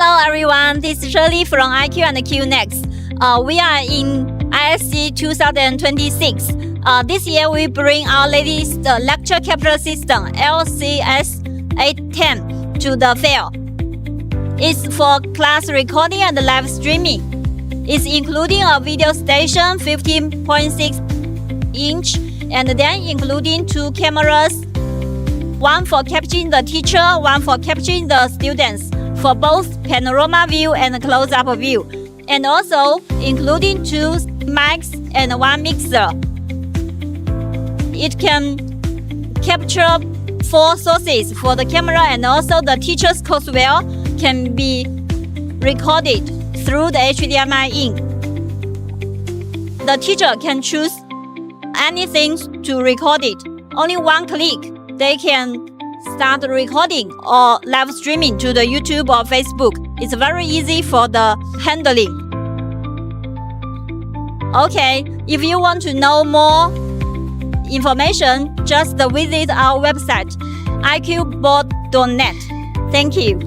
Hello everyone, this is Shirley from IQ and Q Next. We are in ISE 2026. This year we bring our latest lecture capture system LCS810 to the field. It's for class recording and live streaming. It's including a video station 15.6 inch and then including two cameras, one for capturing the teacher, one for capturing the students, for both panorama view and close-up view, and also including two mics and one mixer. It can capture 4 sources for the camera, and also the teacher's courseware can be recorded through the HDMI in. The teacher can choose anything to record it. Only one click, they can start recording or live streaming to the YouTube or Facebook. It's very easy for the handling. Okay, if you want to know more information, just visit our website, iqboard.net. Thank you.